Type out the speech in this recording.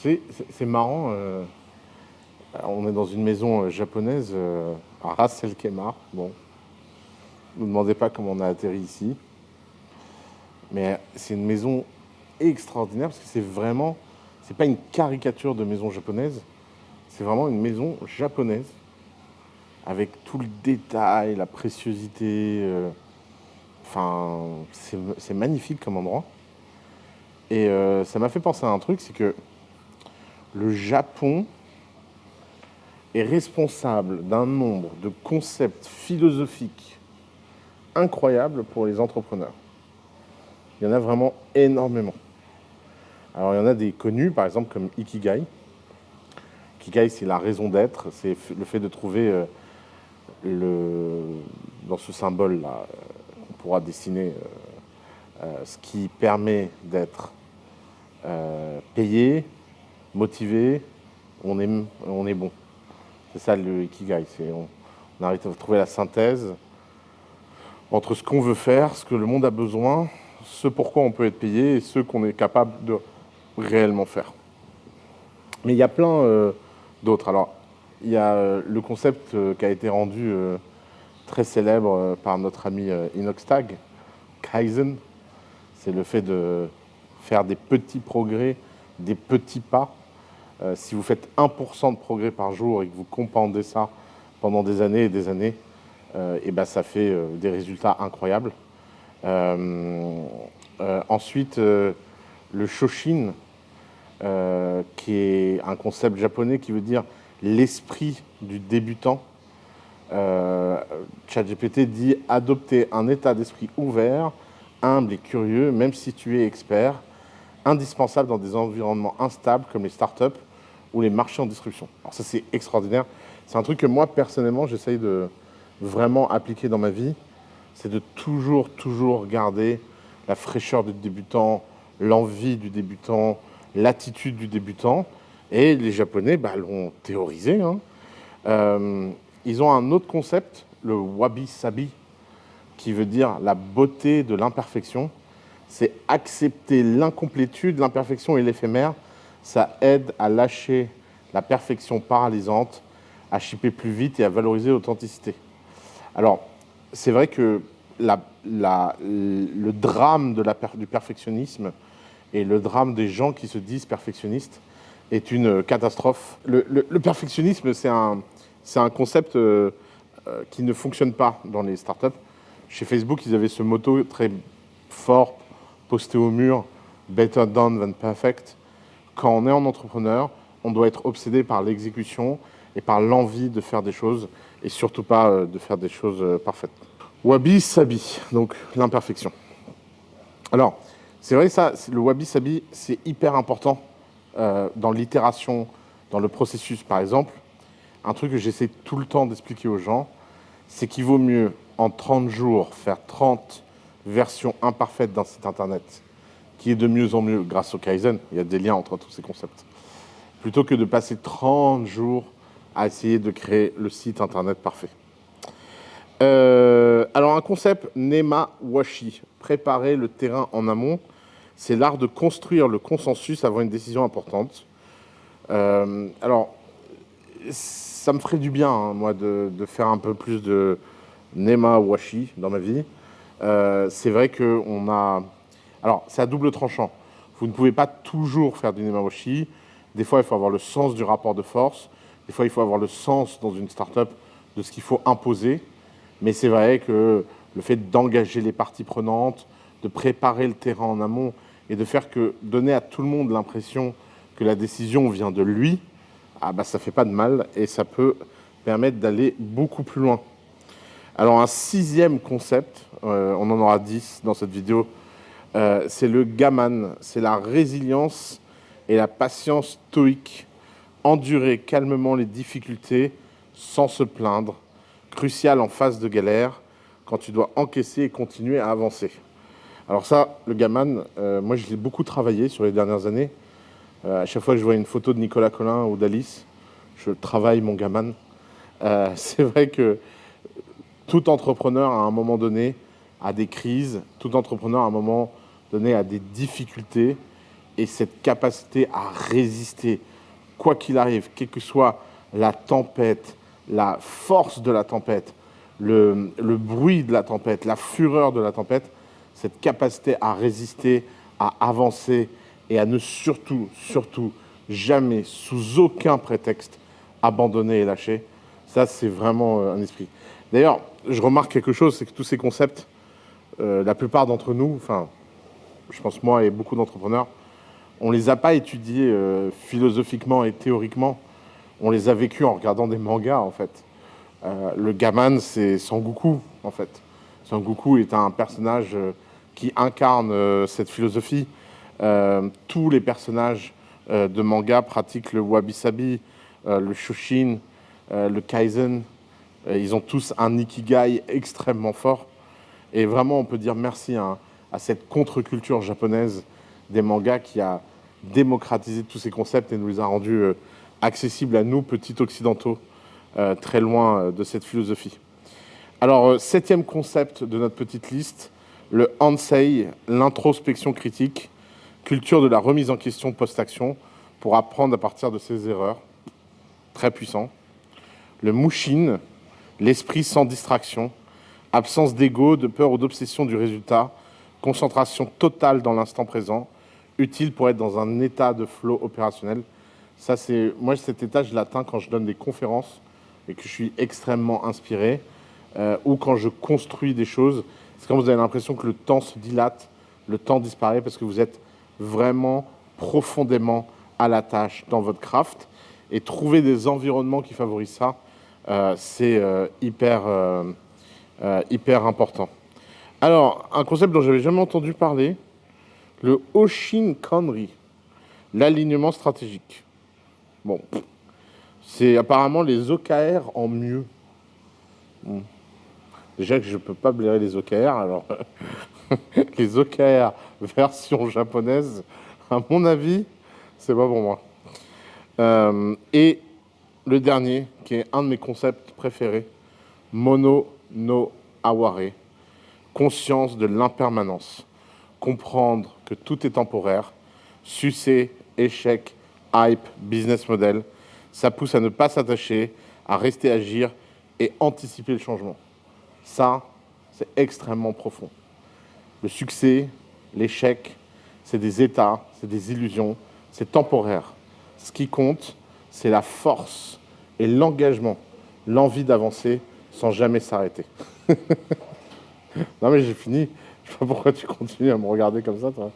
C'est marrant, on est dans une maison japonaise à Ras El Khaimar. Bon, ne me demandez pas comment on a atterri ici, mais c'est une maison extraordinaire parce que c'est pas une caricature de maison japonaise, c'est vraiment une maison japonaise avec tout le détail, la préciosité. Enfin, c'est magnifique comme endroit. Et ça m'a fait penser à un truc, c'est que le Japon est responsable d'un nombre de concepts philosophiques incroyables pour les entrepreneurs. Il y en a vraiment énormément. Alors il y en a des connus, par exemple comme Ikigai. Ikigai, c'est la raison d'être, c'est le fait de trouver dans ce symbole-là, on pourra dessiner ce qui permet d'être payé, motivé, on est bon. C'est ça le Ikigai, on arrive à trouver la synthèse entre ce qu'on veut faire, ce que le monde a besoin, ce pourquoi on peut être payé et ce qu'on est capable de réellement faire. Mais il y a plein d'autres. Alors, il y a le concept qui a été rendu très célèbre par notre ami Inoxtag, Kaizen. C'est le fait de faire des petits progrès, des petits pas. Si vous faites 1% de progrès par jour et que vous compendez ça pendant des années et des années, et ben ça fait des résultats incroyables. Ensuite, le Shoshin, qui est un concept japonais qui veut dire l'esprit du débutant. ChatGPT dit adopter un état d'esprit ouvert, humble et curieux, même si tu es expert, indispensable dans des environnements instables comme les startups ou les marchés en distribution. Alors ça, c'est extraordinaire. C'est un truc que moi, personnellement, j'essaye de vraiment appliquer dans ma vie. C'est de toujours garder la fraîcheur du débutant, l'envie du débutant, l'attitude du débutant. Et les Japonais l'ont théorisé. Ils ont un autre concept, le wabi-sabi, qui veut dire la beauté de l'imperfection. C'est accepter l'incomplétude, l'imperfection et l'éphémère. Ça aide à lâcher la perfection paralysante, à shipper plus vite et à valoriser l'authenticité. Alors, c'est vrai que le drame du perfectionnisme et le drame des gens qui se disent perfectionnistes est une catastrophe. Le perfectionnisme, c'est un concept qui ne fonctionne pas dans les startups. Chez Facebook, ils avaient ce motto très fort, posté au mur, better done than perfect. Quand on est en entrepreneur, on doit être obsédé par l'exécution et par l'envie de faire des choses, et surtout pas de faire des choses parfaites. Wabi-sabi, donc l'imperfection. Alors, c'est vrai ça, le wabi-sabi, c'est hyper important dans l'itération, dans le processus. Par exemple, un truc que j'essaie tout le temps d'expliquer aux gens, c'est qu'il vaut mieux, en 30 jours, faire 30 versions imparfaites d'un site internet, qui est de mieux en mieux grâce au Kaizen, il y a des liens entre tous ces concepts, plutôt que de passer 30 jours à essayer de créer le site internet parfait. Alors un concept Nema Washi, préparer le terrain en amont, c'est l'art de construire le consensus avant une décision importante. Alors, ça me ferait du bien, hein, moi, de faire un peu plus de Nema Washi dans ma vie. C'est vrai qu'on a... Alors, c'est à double tranchant. Vous ne pouvez pas toujours faire du Nema Washi. Des fois, il faut avoir le sens du rapport de force. Des fois, il faut avoir le sens dans une start-up de ce qu'il faut imposer. Mais c'est vrai que le fait d'engager les parties prenantes, de préparer le terrain en amont et de faire que donner à tout le monde l'impression que la décision vient de lui, ça fait pas de mal et ça peut permettre d'aller beaucoup plus loin. Alors un sixième concept, on en aura 10 dans cette vidéo, c'est le gaman, c'est la résilience et la patience stoïque. Endurer calmement les difficultés sans se plaindre, crucial en phase de galère, quand tu dois encaisser et continuer à avancer. Alors ça, le gaman, moi je l'ai beaucoup travaillé sur les dernières années. À chaque fois que je vois une photo de Nicolas Collin ou d'Alice, je travaille mon gaman. C'est vrai que tout entrepreneur, à un moment donné, a des crises. Tout entrepreneur, à un moment donné, a des difficultés. et cette capacité à résister, quoi qu'il arrive, quelle que soit la tempête, la force de la tempête, le bruit de la tempête, la fureur de la tempête, cette capacité à résister, à avancer et à ne surtout jamais, sous aucun prétexte, abandonner et lâcher, ça c'est vraiment un esprit. D'ailleurs, je remarque quelque chose, c'est que tous ces concepts, la plupart d'entre nous, enfin, je pense moi et beaucoup d'entrepreneurs, on les a pas étudiés philosophiquement et théoriquement, on les a vécus en regardant des mangas en fait. Le gaman, c'est Sangoku en fait. Sangoku est un personnage qui incarne cette philosophie. Tous les personnages de manga pratiquent le wabi-sabi, le shoshin, le kaizen. Ils ont tous un ikigai extrêmement fort. Et vraiment, on peut dire merci à cette contre-culture japonaise des mangas qui a démocratisé tous ces concepts et nous les a rendus accessibles à nous, petits occidentaux, très loin de cette philosophie. Alors, septième concept de notre petite liste, le Hansei, l'introspection critique, culture de la remise en question post-action pour apprendre à partir de ses erreurs. Très puissant. Le Mushin, l'esprit sans distraction, absence d'ego, de peur ou d'obsession du résultat, concentration totale dans l'instant présent, utile pour être dans un état de flow opérationnel. Ça, c'est moi, cet état, je l'atteins quand je donne des conférences et que je suis extrêmement inspiré, ou quand je construis des choses. C'est quand vous avez l'impression que le temps se dilate, le temps disparaît parce que vous êtes vraiment profondément à la tâche dans votre craft. Et trouver des environnements qui favorisent ça, c'est hyper important. Alors, un concept dont j'avais jamais entendu parler, le Hoshin Kanri, l'alignement stratégique. Bon, c'est apparemment les OKR en mieux. Déjà que je peux pas blairer les OKR, alors les OKR version japonaise, à mon avis, c'est pas pour moi. Et le dernier, qui est un de mes concepts préférés, Mono no Aware, conscience de l'impermanence, comprendre que tout est temporaire, succès, échec, hype, business model, ça pousse à ne pas s'attacher, à rester agir et anticiper le changement. Ça, c'est extrêmement profond. Le succès, l'échec, c'est des états, c'est des illusions, c'est temporaire. Ce qui compte, c'est la force et l'engagement, l'envie d'avancer sans jamais s'arrêter. Non mais j'ai fini. Je sais pas pourquoi tu continues à me regarder comme ça, toi.